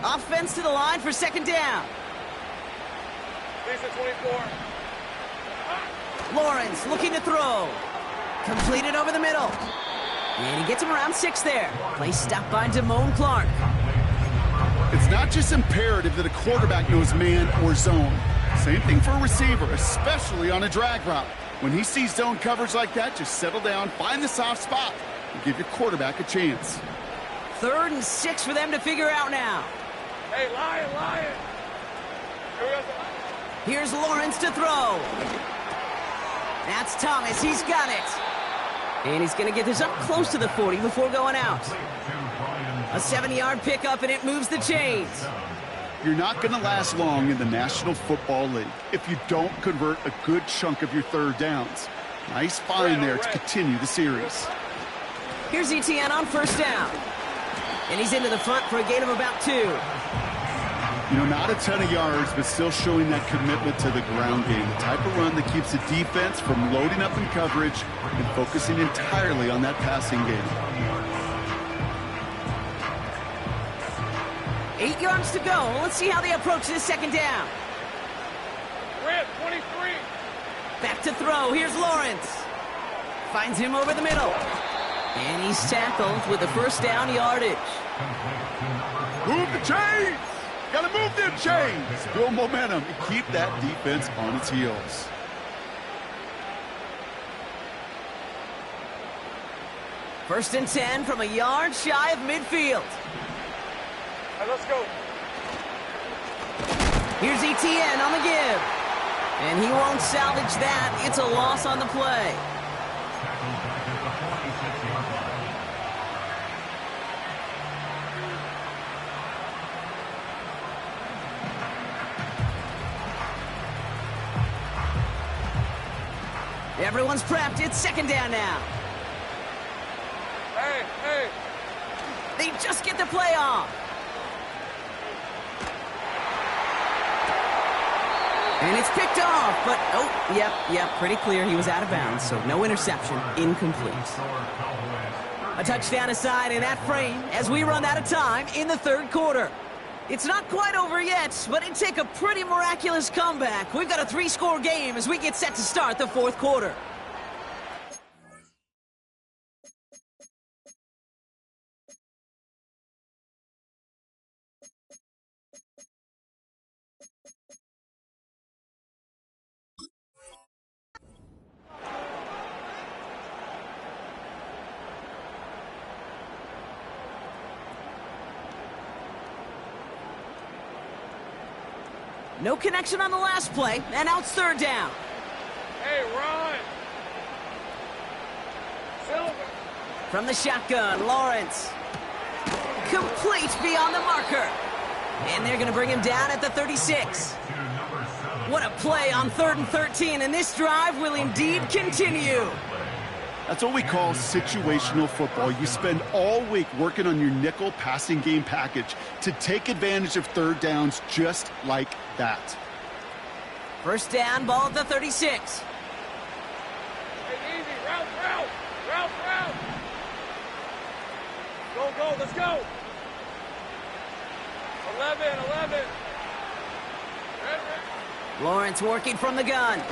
Offense to the line for 2nd down. Lisa 24. Lawrence looking to throw. Completed over the middle. And he gets him around 6 there. Play stopped by Damone Clark. It's not just imperative that a quarterback knows man or zone. Same thing for a receiver, especially on a drag route. When he sees zone coverage like that, just settle down, find the soft spot, and give your quarterback a chance. 3rd and 6 for them to figure out now. Hey, Lion, Lion! Here's Lawrence to throw. That's Thomas. He's got it. And he's going to get this up close to the 40 before going out. A 7-yard pickup, and it moves the chains. You're not going to last long in the National Football League if you don't convert a good chunk of your 3rd downs. Nice find there to continue the series. Here's Etienne on 1st down. And he's into the front for a gain of about 2. You know, not a ton of yards, but still showing that commitment to the ground game. The type of run that keeps the defense from loading up in coverage and focusing entirely on that passing game. 8 yards to go. Let's see how they approach this 2nd down. Grant, 23. Back to throw. Here's Lawrence. Finds him over the middle. And he's tackled with the 1st down yardage. Move the chains! Gotta move them chains! Build momentum and keep that defense on its heels. First and 10 from a yard shy of midfield. Hey, let's go. Here's Etienne on the give. And he won't salvage that. It's a loss on the play. They're Everyone's prepped. It's second down now. Hey, hey. They just get the play off. And it's picked off, but, oh, yep, pretty clear. He was out of bounds, so no interception, incomplete. A touchdown aside in that frame as we run out of time in the third quarter. It's not quite over yet, but it'd take a pretty miraculous comeback. We've got a 3-score game as we get set to start the fourth quarter. No connection on the last play, and now it's third down. Hey, run. Silver. From the shotgun, Lawrence. Complete beyond the marker. And they're going to bring him down at the 36. What a play on 3rd and 13, and this drive will indeed continue. That's what we call situational football. You spend all week working on your nickel passing game package to take advantage of third downs just like that. First down, ball at the 36. Hey, easy. Route. Go. Let's go. 11. Lawrence working from the gun.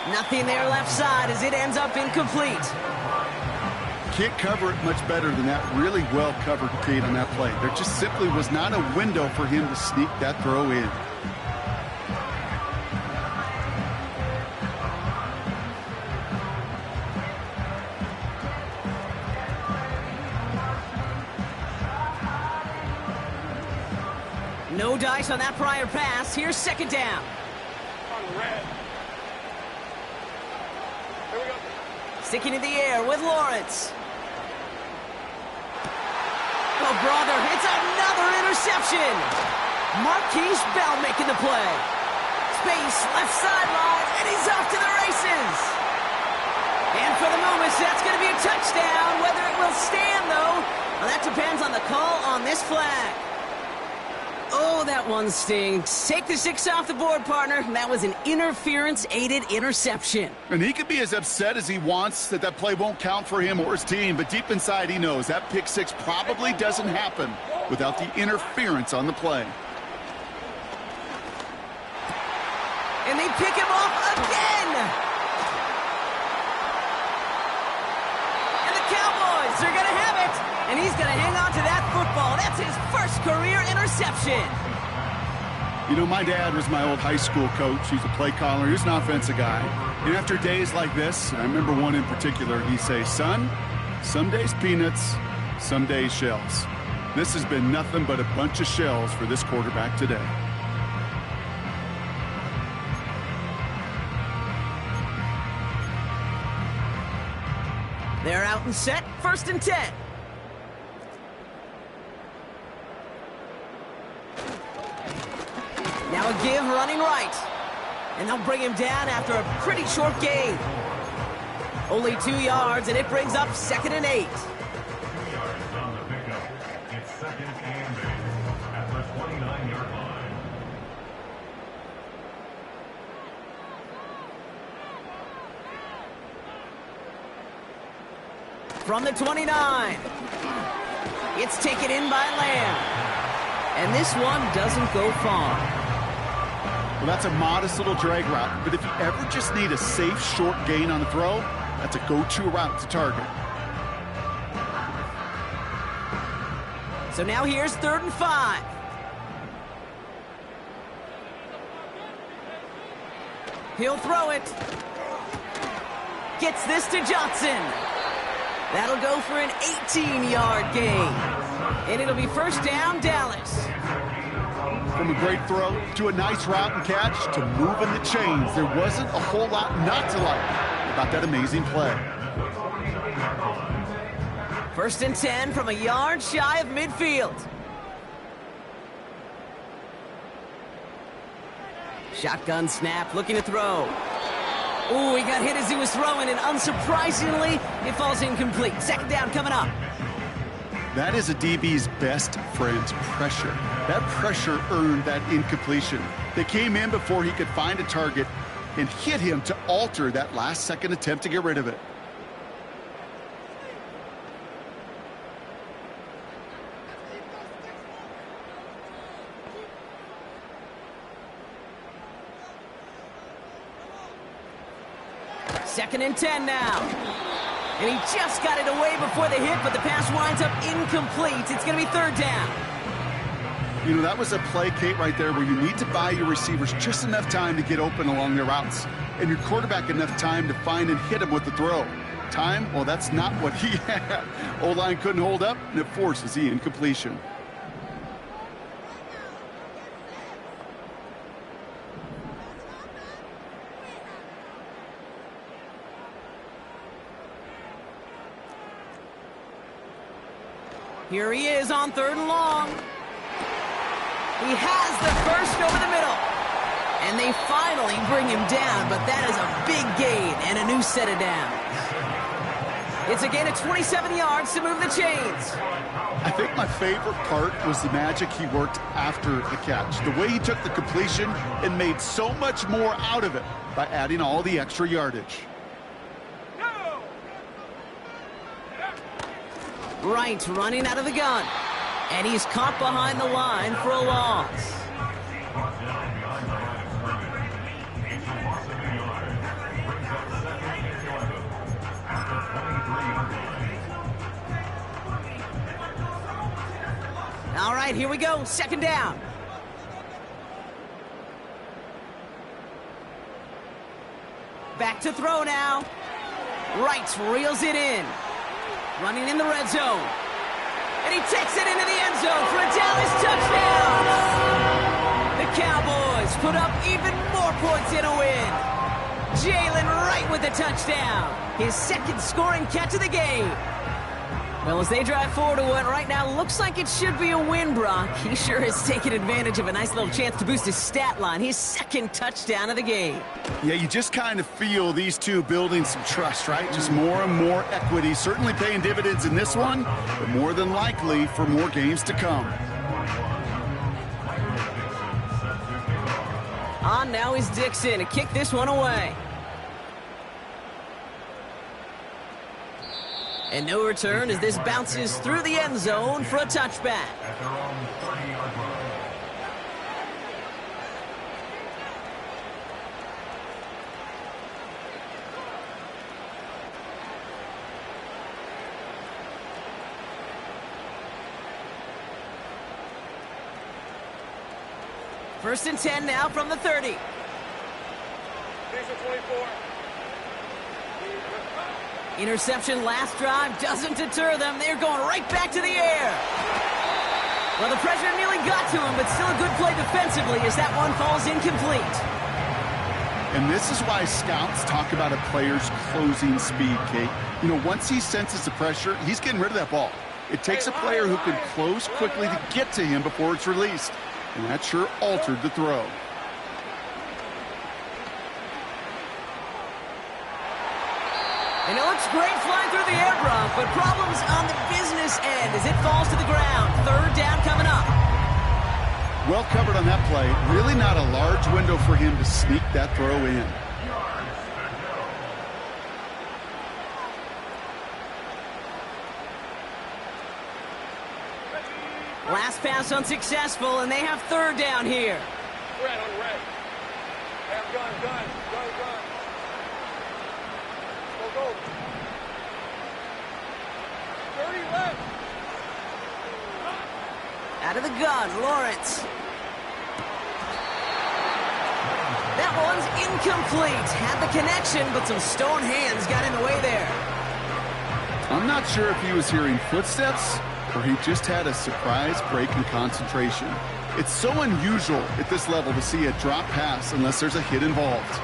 Nothing there left side as it ends up incomplete. Can't cover it much better than that. Really well covered, Pete, on that play. There just simply was not a window for him to sneak that throw in. No dice on that prior pass. Here's second down. On red. Here we go. Sticking in the air with Lawrence. Oh, brother, it's another interception. Marquise Bell making the play. Space, left sideline, and he's off to the races. And for the moment, that's going to be a touchdown. Whether it will stand, though, well, that depends on the call on this flag. Oh, that one stings. Take the 6 off the board, partner. That was an interference-aided interception. And he could be as upset as he wants that that play won't count for him or his team, but deep inside he knows that pick 6 probably doesn't happen without the interference on the play. And they pick him off again. And the Cowboys are going to have it. And he's going to hang on to that football. That's his first career interception. You know, my dad was my old high school coach. He's a play caller. He was an offensive guy. And after days like this, I remember one in particular, he'd say, son, some days peanuts, some days shells. This has been nothing but a bunch of shells for this quarterback today. They're out and set. First and 10. Now a give running right. And they'll bring him down after a pretty short gain. Only 2 yards, and it brings up 2nd and 8. 2 yards on the pickup. It's 2nd and 8 at the 29-yard line. From the 29. It's taken in by Lamb. And this one doesn't go far. Well, that's a modest little drag route, but if you ever just need a safe, short gain on the throw, that's a go-to route to target. So now here's 3rd and 5. He'll throw it. Gets this to Johnson. That'll go for an 18-yard gain. And it'll be first down, Dallas. From a great throw to a nice route and catch to moving the chains, there wasn't a whole lot not to like about that amazing play. First and 10 from a yard shy of midfield. Shotgun snap, looking to throw. Oh, he got hit as he was throwing, and unsurprisingly, it falls incomplete. Second down coming up. That is a DB's best friend, pressure. That pressure earned that incompletion. They came in before he could find a target and hit him to alter that last-second attempt to get rid of it. Second and 10 now. And he just got it away before the hit, but the pass winds up incomplete. It's going to be third down. You know, that was a play, Kate, right there where you need to buy your receivers just enough time to get open along their routes, and your quarterback enough time to find and hit him with the throw. Time? Well, that's not what he had. O-line couldn't hold up, and it forces the incompletion. Here he is on third and long. He has the first over the middle. And they finally bring him down, but that is a big gain and a new set of downs. It's a gain of 27 yards to move the chains. I think my favorite part was the magic he worked after the catch. The way he took the completion and made so much more out of it by adding all the extra yardage. Right, running out of the gun. And he's caught behind the line for a loss. All right, here we go. Second down. Back to throw now. Wright reels it in. Running in the red zone. And he takes it into the end zone for a Dallas touchdown. The Cowboys put up even more points in a win. Jalen Wright with the touchdown. His second scoring catch of the game. Well, as they drive forward to what right now looks like it should be a win, Brock, he sure has taken advantage of a nice little chance to boost his stat line. His second touchdown of the game. Yeah, you just kind of feel these two building some trust, right? Just more and more equity. Certainly paying dividends in this one, but more than likely for more games to come. On now is Dixon to kick this one away. And no return as this bounces through the end zone for a touchback. At their own 30-yard line. First and 10 now from the 30. These are 24. Interception last drive doesn't deter them. They're going right back to the air. Well, the pressure nearly got to him, but still a good play defensively as that one falls incomplete. And this is why scouts talk about a player's closing speed, Kate. You know, once he senses the pressure, he's getting rid of that ball. It takes a player who can close quickly to get to him before it's released. And that sure altered the throw. And it looks great flying through the air, Brock, but problems on the business end as it falls to the ground. Third down coming up. Well covered on that play. Really not a large window for him to sneak that throw in. Last pass unsuccessful, and they have third down here. Red on red. Have gun. Go. Go. 30 left. Out of the gun, Lawrence. That one's incomplete. Had the connection, but some stone hands got in the way there. I'm not sure if he was hearing footsteps or he just had a surprise break in concentration. It's so unusual at this level to see a drop pass unless there's a hit involved.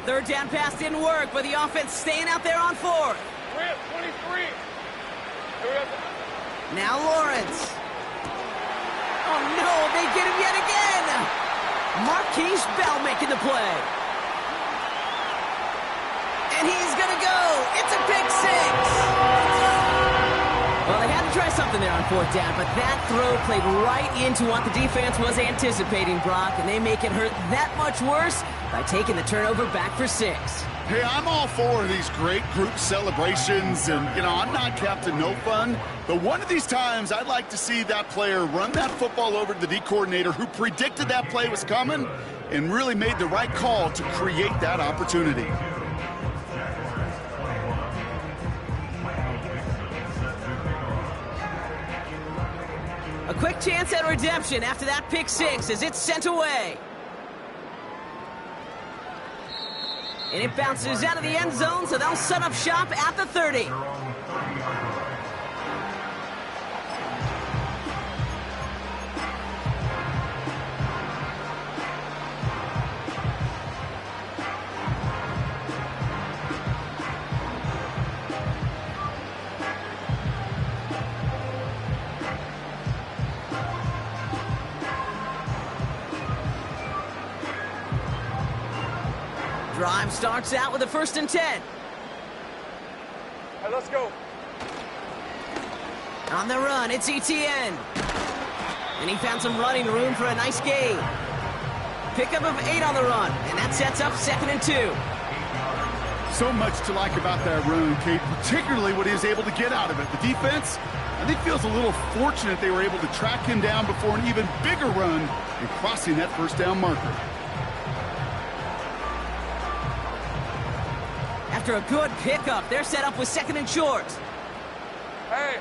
Third down pass didn't work, but the offense staying out there on fourth. 23. Here we go. Now Lawrence. Oh no, they get him yet again. Marquise Bell making the play. And he's gonna go. It's a pick six. Well, they had to try something there on fourth down, but that throw played right into what the defense was anticipating, Brock, and they make it hurt that much worse by taking the turnover back for 6. Hey, I'm all for these great group celebrations, and, you know, I'm not Captain No Fun, but one of these times I'd like to see that player run that football over to the D coordinator who predicted that play was coming and really made the right call to create that opportunity. A quick chance at redemption after that pick six as it's sent away. And it bounces out of the end zone, so they'll set up shop at the 30. Drive starts out with a 1st and 10. Hey, let's go. On the run, it's ETN. And he found some running room for a nice gain. Pickup of 8 on the run, and that sets up 2nd and 2. So much to like about that run, Kate, particularly what he was able to get out of it. The defense, I think, feels a little fortunate they were able to track him down before an even bigger run and crossing that 1st down marker. After a good pickup, they're set up with 2nd and short. Hey.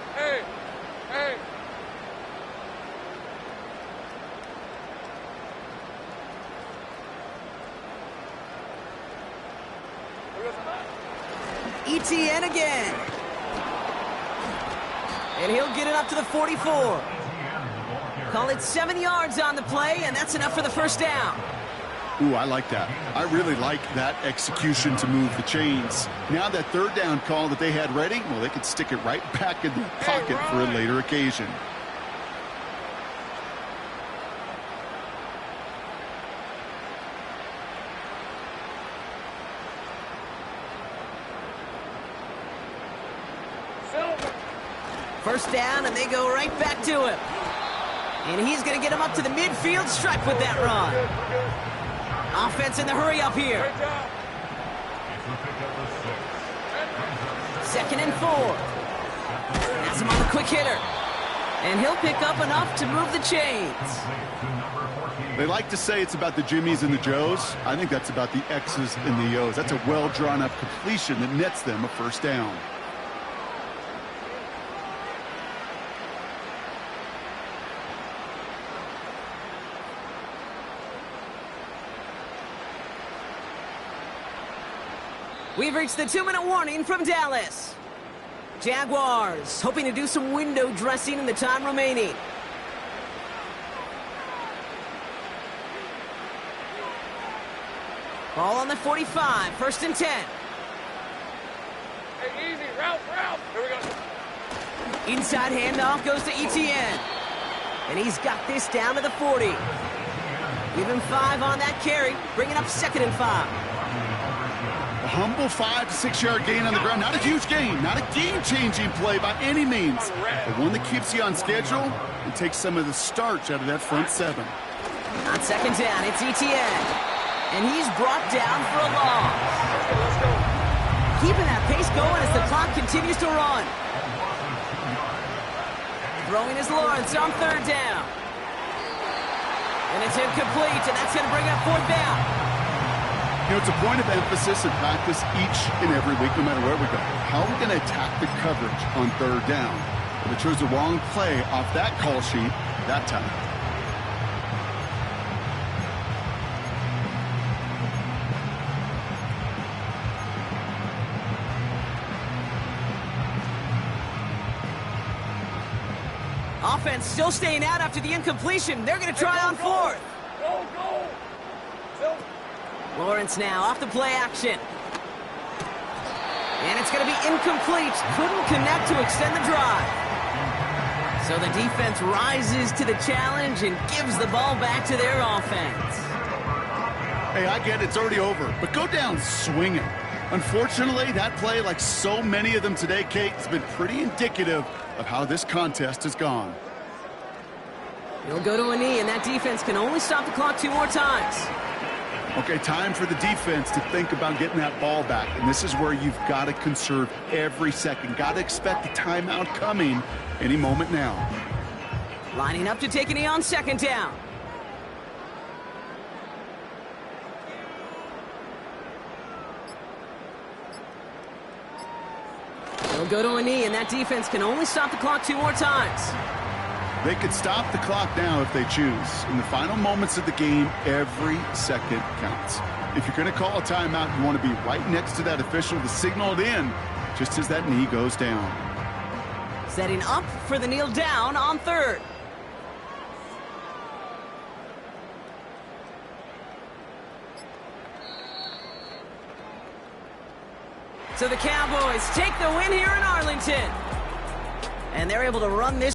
ETN again. And he'll get it up to the 44. Call it 7 yards on the play, and that's enough for the 1st down. Ooh, I like that. I really like that execution to move the chains. Now that 3rd down call that they had ready, well, they could stick it right back in their pocket for a later occasion. First down, and they go right back to him. And he's going to get him up to the midfield stripe with that run. Offense in the hurry up here. 2nd and 4. Has him on the quick hitter. And he'll pick up enough to move the chains. They like to say it's about the Jimmies and the Joes. I think that's about the X's and the O's. That's a well-drawn-up completion that nets them a 1st down. We've reached the 2-minute warning from Dallas. Jaguars hoping to do some window dressing in the time remaining. Ball on the 45, 1st and 10. Hey, easy, route. Here we go. Inside handoff goes to ETN. And he's got this down to the 40. Give him 5 on that carry, bringing up 2nd and 5. A humble 5 to 6 yard gain on the ground. Not a huge gain, not a game-changing play by any means, but one that keeps you on schedule and takes some of the starch out of that front 7. On 2nd down, it's ETN. And he's brought down for a loss. Let's go. Keeping that pace going as the clock continues to run. Throwing is Lawrence on 3rd down. And it's incomplete, and that's going to bring up 4th down. You know, it's a point of emphasis in practice each and every week, no matter where we go. How are we going to attack the coverage on 3rd down? But they chose the wrong play off that call sheet that time. Offense still staying out after the incompletion. They're going to try on 4th. Go. Lawrence now off the play action. And it's going to be incomplete. Couldn't connect to extend the drive. So the defense rises to the challenge and gives the ball back to their offense. Hey, I get it, it's already over, but go down swinging. Unfortunately, that play, like so many of them today, Kate, has been pretty indicative of how this contest has gone. He'll go to a knee, and that defense can only stop the clock 2 more times. Okay, time for the defense to think about getting that ball back, and this is where you've got to conserve every second. Got to expect the timeout coming any moment now. Lining up to take a knee on 2nd down. He'll go to a knee, and that defense can only stop the clock 2 more times. They could stop the clock now if they choose. In the final moments of the game, every second counts. If you're going to call a timeout, you want to be right next to that official to signal it in just as that knee goes down. Setting up for the kneel down on 3rd. So the Cowboys take the win here in Arlington. And they're able to run this